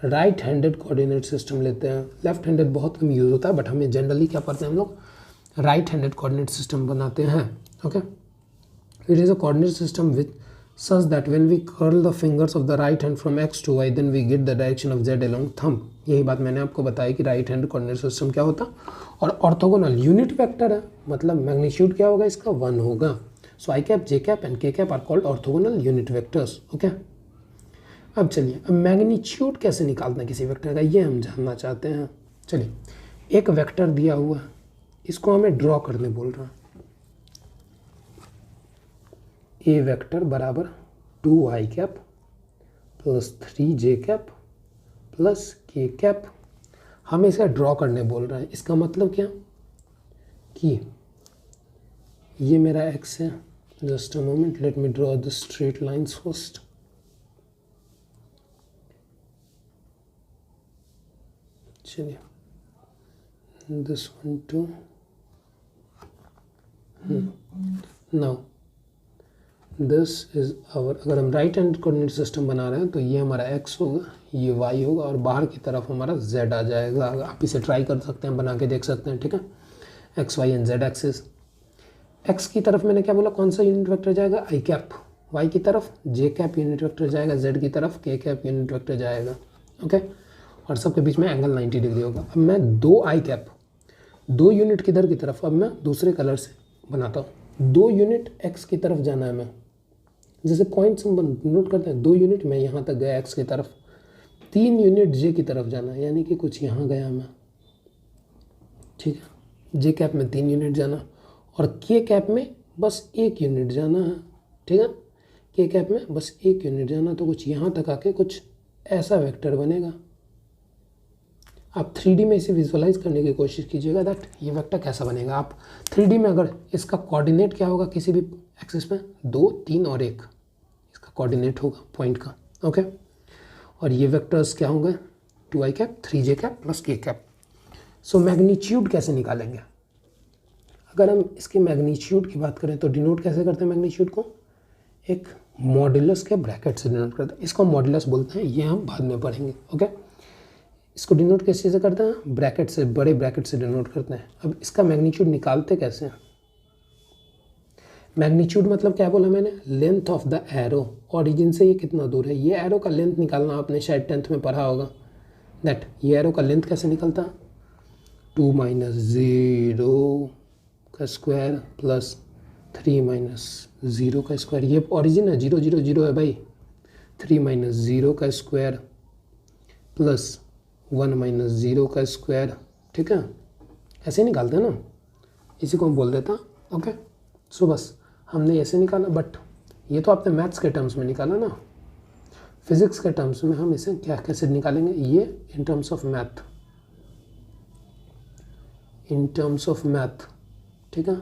राइट हैंडेड कोऑर्डिनेट सिस्टम लेते हैं। लेफ्ट हैंडेड बहुत कम यूज़ होता है, बट हमें जनरली क्या पढ़ते हैं हम लोग, राइट हैंडेड कोऑर्डिनेट सिस्टम बनाते हैं, okay. It is a coordinate system with such that when we curl the fingers of the right hand from x to y then we get the direction of z along thumb। यही बात मैंने आपको बताई कि राइट हैंड कोऑर्डिनेट सिस्टम क्या होता, और ऑर्थोगोनल यूनिट वेक्टर है, मतलब मैग्नीट्यूड क्या होगा इसका, 1 होगा। So I cap, J cap and के cap are called orthogonal unit vectors, okay. अब चलिए, अब मैग्नीट्यूड कैसे निकालते हैं किसी वेक्टर का, ये हम जानना चाहते हैं। चलिए, एक वेक्टर दिया हुआ है, इसको हमें ड्रॉ करने बोल रहा है। ए वेक्टर बराबर 2i cap plus 3j cap plus k cap, हमें इसे ड्रॉ करने बोल रहा है। इसका मतलब क्या कि ये मेरा x है, just a moment, let me draw the straight lines first. चलिए, this one two, now this is our, अगर हम राइट हैंड कोऑर्डिनेट सिस्टम बना रहे हैं तो ये हमारा x होगा, ये y होगा और बाहर की तरफ हमारा z आ जाएगा। आप इसे ट्राई कर सकते हैं, बना के देख सकते हैं, ठीक है। x y and z axis. x की तरफ मैंने क्या बोला, कौन सा यूनिट वेक्टर जाएगा, i कैप। y की तरफ j कैप यूनिट वेक्टर जाएगा, z की तरफ k कैप यूनिट वेक्टर जाएगा, ओके। और सबके बीच में एंगल 90 डिग्री होगा। अब मैं 2i कैप, 2 यूनिट किधर की तरफ, अब मैं दूसरे कलर से बनाता हूँ। 2 यूनिट x की तरफ जाना है, मैं जैसे पॉइंट्स हम नोट करते हैं, 2 यूनिट मैं यहाँ तक गया x की तरफ, 3 यूनिट j की तरफ जाना है, यानी कि कुछ यहाँ गया मैं, ठीक है। j कैप में 3 यूनिट जाना और k कैप में बस 1 यूनिट जाना है, ठीक है। k कैप में बस 1 यूनिट जाना, तो कुछ यहाँ तक आके कुछ ऐसा वेक्टर बनेगा। आप 3D में इसे विजुअलाइज करने की कोशिश कीजिएगा दैट ये वेक्टर कैसा बनेगा। आप 3D में अगर इसका कोऑर्डिनेट क्या होगा किसी भी एक्सिस में, 2, 3 और 1 इसका कोऑर्डिनेट होगा पॉइंट का, ओके। और ये वेक्टर्स क्या होंगे, 2i cap, 3j cap plus k cap. So magnitude कैसे निकालेंगे, अगर हम इसके मैग्नीट्यूड की बात करें तो डिनोट कैसे करते हैं मैग्नीट्यूड को, एक मॉड्यूलस के ब्रैकेट से डिनोट करते हैं। इसको मॉड्यूलस बोलते हैं, ये हम बाद में पढ़ेंगे, ओके। इसको डिनोट किस चीज़ से करते हैं, ब्रैकेट से, बड़े ब्रैकेट से डिनोट करते हैं। अब इसका मैग्नीट्यूड निकालते कैसे हैं, मैग्नीट्यूड मतलब क्या बोला मैंने, length of the arrow, origin से ये कितना दूर है, ये एरो का लेंथ निकालना आपने शायद 10th में पढ़ा होगा, दैट ये एरो का लेंथ कैसे निकलता है, 2 - 0 का स्क्वायर प्लस 3 - 0 का स्क्वायर। ये ओरिजिन है, 0 0 0 है भाई, 3 - 0 का स्क्वायर प्लस 1 - 0 का स्क्वायर, ठीक है। ऐसे निकालते हैं ना, इसी को हम बोल देता, ओके। सो बस हमने ऐसे निकाला, बट ये तो आपने मैथ्स के टर्म्स में निकाला ना, फिजिक्स के टर्म्स में हम इसे क्या कैसे निकालेंगे, ये in terms of math, in terms of math, ठीक है।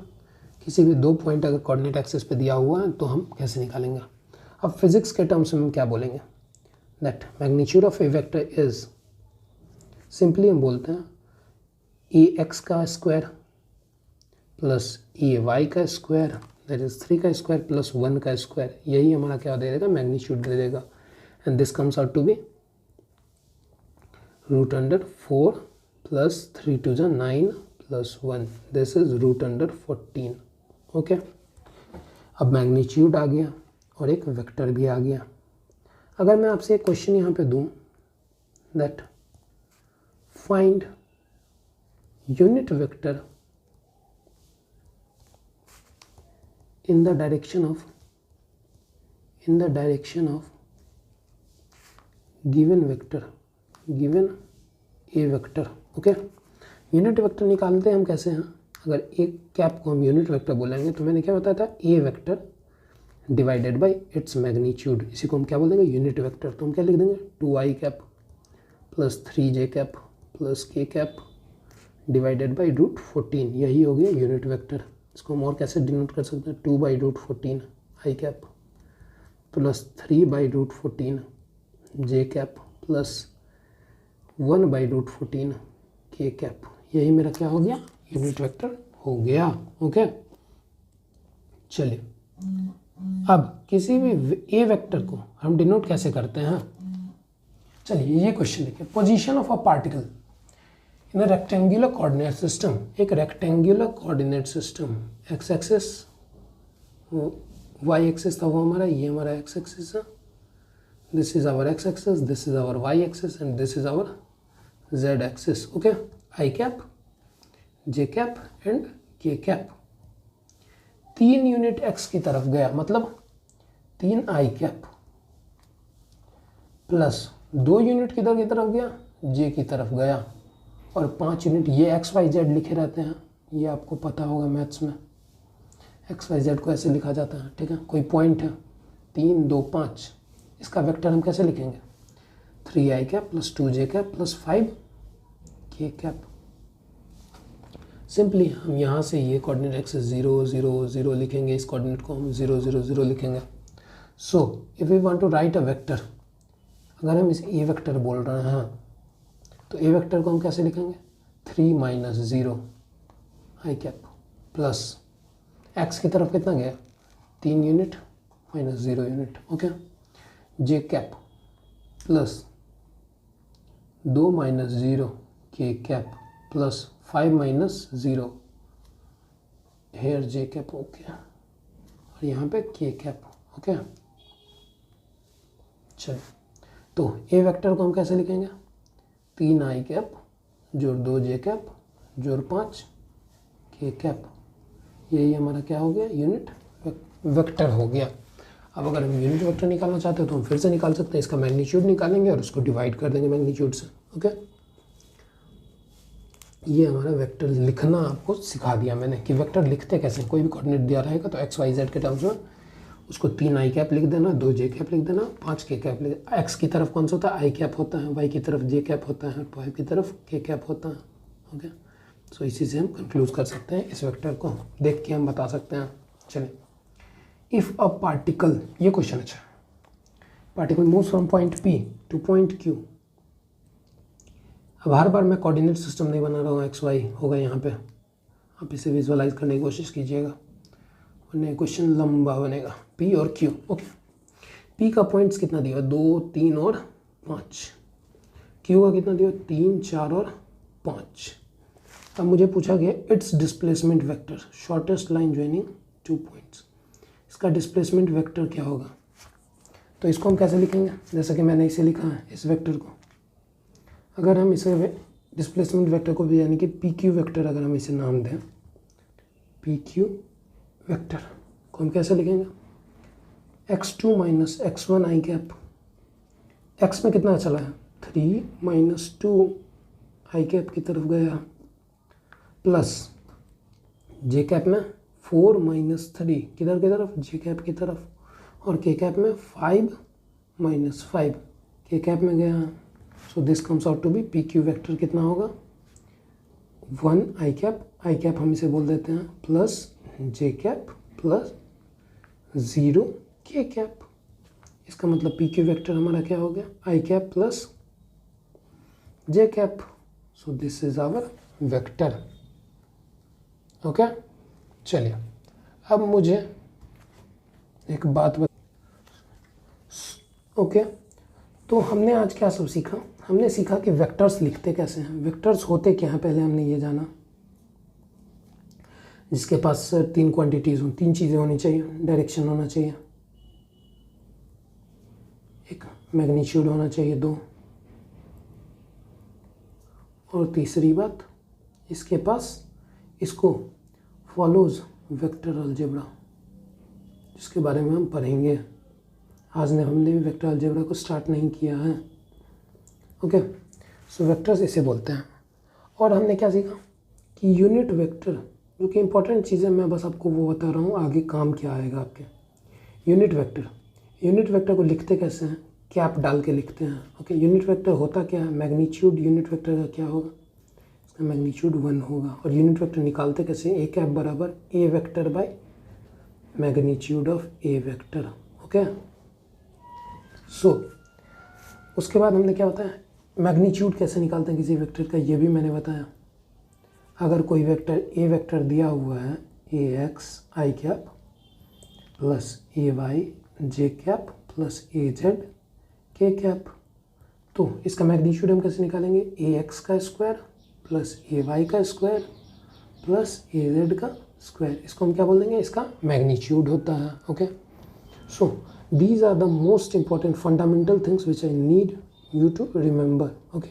किसी भी 2 पॉइंट अगर कोऑर्डिनेट एक्सिस पे दिया हुआ है तो हम कैसे निकालेंगे। अब फिजिक्स के टर्म्स में हम क्या बोलेंगे, that magnitude of a vector is, simply हम बोलते हैं ए एक्स का स्क्वायर प्लस ए वाई का स्क्वायर, दैट इज 3 का स्क्वायर प्लस 1 का स्क्वायर, यही हमारा क्या दे देगा, मैग्नीट्यूड दे देगा। And this comes out to be √4 plus 3 × 9 plus 1, this is √14, okay. अब मैग्नीट्यूड आ गया और एक वेक्टर भी आ गया। अगर मैं आपसे एक क्वेश्चन यहाँ पे दूँ that find unit vector in the direction of given vector, given a vector, okay. Unit vector निकालते हैं हम कैसे हैं, अगर एक कैप को हम यूनिट वेक्टर बोलेंगे तो मैंने क्या बताया था, a vector divided by its magnitude, इसी को हम क्या बोल देंगे, यूनिट वेक्टर। तो हम क्या लिख देंगे, 2i cap plus 3j cap plus k cap divided by √14, यही हो गया यूनिट वेक्टर। इसको हम और कैसे डिनोट कर सकते हैं, 2/√14 i cap plus 3/√14 j cap plus 1/√14 k cap, यही मेरा क्या हो गया, यूनिट वेक्टर हो गया, ओके। चलिए, अब किसी भी ए वेक्टर को हम डिनोट कैसे करते हैं, चलिए ये क्वेश्चन देखिए, position of a particle in a rectangular coordinate system, एक rectangular coordinate system, x axis, Y axis था वो हमारा, ये हमारा एक्स एक्सिस है, this is our x axis, this is our y axis and this is our z axis, okay. I cap, J cap and के कैप। 3 यूनिट एक्स की तरफ गया, मतलब 3 आई कैप प्लस 2 यूनिट किधर की तरफ गया, जे की तरफ गया, और 5 यूनिट ये एक्स वाई जेड लिखे रहते हैं, ये आपको पता होगा मैथ्स में एक्स वाई जेड को ऐसे लिखा जाता है, ठीक है। कोई पॉइंट है 3 2 5, इसका वेक्टर हम कैसे लिखेंगे 3i cap plus 2j cap plus 5k cap. Simply हम यहाँ से ये कोऑर्डिनेट एक्स 0 0 0 लिखेंगे, इस कोऑर्डिनेट को हम 0 0 0 लिखेंगे। So if we want to write a vector, अगर हम इसे ए वेक्टर बोल रहे हैं तो ए वेक्टर को हम कैसे लिखेंगे 3 माइनस 0 आई कैप प्लस एक्स की तरफ कितना गया 3 यूनिट माइनस 0 यूनिट, ओके, जे कैप प्लस 2 माइनस 0 के कैप प्लस 5 माइनस 0 हेयर जे कैप, ओके, और यहाँ पे के कैप, ओके। चलिए, तो ए वेक्टर को हम कैसे लिखेंगे 3 आई कैप जोड़ 2 जे कैप जोड़ 5 के कैप, यही हमारा क्या हो गया यूनिट वेक्टर हो गया। अब अगर हम यूनिट वेक्टर निकालना चाहते हैं तो हम फिर से निकाल सकते हैं, इसका मैग्नीट्यूड निकालेंगे और उसको डिवाइड कर देंगे मैग्नीट्यूड से, ओके। ये हमारा वेक्टर लिखना आपको सिखा दिया मैंने कि वेक्टर लिखते कैसे। कोई भी कोऑर्डिनेट दिया रहेगा तो एक्स वाई जेड के टर्म्स में उसको 3 आई कैप लिख देना, 2 जे कैप लिख देना, 5 के कैप लिख देना। एक्स की तरफ कौन सा होता है आई कैप होता है, वाई की तरफ जे कैप होता है, वाई की तरफ के कैप होता है, ओके। सो इसी से हम कंक्लूड कर सकते हैं, इस वेक्टर को देख के हम बता सकते हैं। चलिए, इफ़ अ पार्टिकल, ये क्वेश्चन अच्छा, particle moves from point P two point Q. अब हर बार मैं कोऑर्डिनेट सिस्टम नहीं बना रहा हूँ, एक्स वाई होगा यहाँ पे, आप इसे विजुअलाइज करने की कोशिश कीजिएगा वरना क्वेश्चन लंबा बनेगा। पी और क्यू, ओके। पी का पॉइंट्स कितना दिया 2 3 और 5, क्यू का कितना दिया 3 4 और 5। अब मुझे पूछा गया it's displacement vector shortest line joining 2 points, इसका डिस्प्लेसमेंट वेक्टर क्या होगा। तो इसको हम कैसे लिखेंगे, जैसा कि मैंने इसे लिखा है इस वेक्टर को, अगर हम इसे डिस्प्लेसमेंट वेक्टर को भी यानी कि पी क्यू वेक्टर अगर हम इसे नाम दें, पी क्यू वेक्टर को हम कैसे लिखेंगे x2 माइनस x1 आई कैप, x में कितना चला है 3 माइनस 2 आई कैप की तरफ गया, प्लस जे कैप में 4 माइनस 3 किधर की तरफ जे कैप की तरफ, और के कैप में 5 माइनस 5 के कैप में गया। So this comes out to be P Q vector कितना होगा 1 आई कैप हम इसे बोल देते हैं, प्लस जे कैप प्लस 0 के कैप। इसका मतलब पी क्यू वेक्टर हमारा क्या हो गया i cap plus j cap. So this is our vector, okay. चलिए, अब मुझे एक बात ओके, तो हमने आज क्या सब सीखा, हमने सीखा कि वेक्टर्स लिखते कैसे हैं, वेक्टर्स होते क्या हैं, पहले हमने ये जाना। जिसके पास 3 क्वांटिटीज़ हों, 3 चीज़ें होनी चाहिए, डायरेक्शन होना चाहिए, एक मैग्नीट्यूड होना चाहिए 2, और तीसरी बात इसके पास इसको फॉलोज वेक्टर अलजेब्रा, जिसके बारे में हम पढ़ेंगे। आज ने हमने भी वेक्टर अलजेब्रा को स्टार्ट नहीं किया है, ओके। सो वेक्टर्स इसे बोलते हैं। और हमने क्या सीखा कि यूनिट वेक्टर, जो कि इंपॉर्टेंट चीज़ें मैं बस आपको वो बता रहा हूँ, आगे काम क्या आएगा आपके। यूनिट वेक्टर को लिखते कैसे हैं, कैप डाल के लिखते हैं, ओके। यूनिट वेक्टर होता क्या है, मैग्नीट्यूड यूनिट वेक्टर का क्या होगा, इसका मैग्नीट्यूड 1 होगा। और यूनिट वेक्टर निकालते कैसे, ए कैप बराबर a vector by magnitude of a vector, okay. So उसके बाद हमने क्या बताया, मैग्नीट्यूड कैसे निकालते हैं किसी वेक्टर का, ये भी मैंने बताया। अगर कोई वेक्टर ए वेक्टर दिया हुआ है A X I cap plus A Y J cap plus A Z के कैप, तो इसका मैग्नीट्यूड हम कैसे निकालेंगे, ए एक्स का स्क्वायर प्लस ए वाई का स्क्वायर प्लस ए जेड का स्क्वायर, इसको हम क्या बोल देंगे, इसका मैग्नीट्यूड होता है, okay. So these are the most important fundamental things which I need you to remember, okay.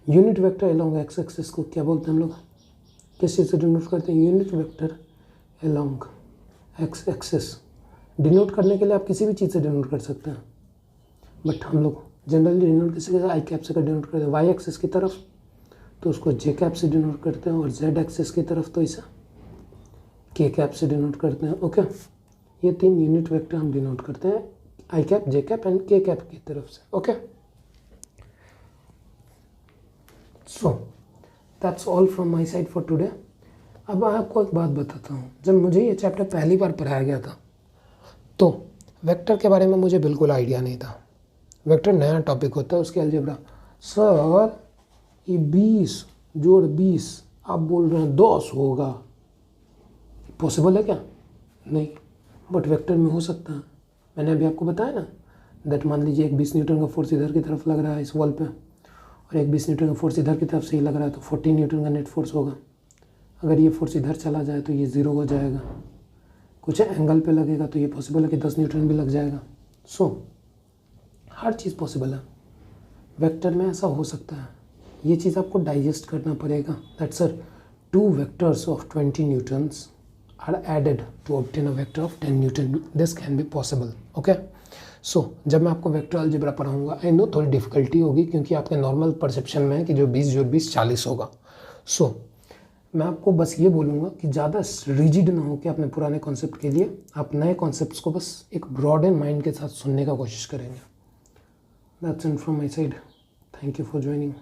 Unit vector along X axis को क्या बोलते हैं हम लोग, किस चीज़ से डिनोट करते हैं, unit vector along X axis. Denote करने के लिए आप किसी भी चीज़ से डिनोट कर सकते हैं, बट हम लोग जनरली डिनोट किसी के आई कैप से डिनोट करते हैं वाई एक्सिस की तरफ, तो उसको जे कैप से डिनोट करते हैं, और जेड एक्सिस की तरफ तो इसे के कैप से डिनोट करते हैं। ओके, ये 3 यूनिट वेक्टर हम डिनोट करते हैं आई कैप, जे कैप एंड के कैप की तरफ से। Okay, so that's all from my side for today. अब मैं आपको एक बात बताता हूँ, जब मुझे ये चैप्टर पहली बार पढ़ाया गया था तो वेक्टर के बारे में मुझे बिल्कुल आइडिया नहीं था। वेक्टर नया टॉपिक होता है, उसके अलजेब्रा। सर ये 20 जोड़ 20 आप बोल रहे हैं 10 होगा, पॉसिबल है क्या? नहीं, बट वेक्टर में हो सकता है। मैंने अभी आपको बताया ना, दैट मान लीजिए एक 20 न्यूटन का फोर्स इधर की तरफ लग रहा है इस वॉल पे, और एक 20 न्यूटन का फोर्स इधर की तरफ से ही लग रहा है, तो 14 न्यूटन का नेट फोर्स होगा। अगर ये फोर्स इधर चला जाए तो ये 0 हो जाएगा। कुछ एंगल पे लगेगा तो ये पॉसिबल है कि 10 न्यूटन भी लग जाएगा। सो हर चीज़ पॉसिबल है, वेक्टर में ऐसा हो सकता है। ये चीज़ आपको डाइजेस्ट करना पड़ेगा, that sir 2 vectors of 20 Newton's are added to obtain a vector of 10 Newton. This can be possible. Okay? So, जब मैं आपको वेक्टर अलजेब्रा पढ़ाऊंगा, आई नो थोड़ी डिफिकल्टी होगी क्योंकि आपके नॉर्मल परसेप्शन में है कि जो 20 जोड़ 20 40 होगा। सो मैं आपको बस ये बोलूँगा कि ज़्यादा रिजिड ना हो कि अपने पुराने कॉन्सेप्ट के लिए, आप नए कॉन्सेप्ट्स को बस एक ब्रॉड एंड माइंड के साथ सुनने का कोशिश करेंगे। That's it from my side. Thank you for joining.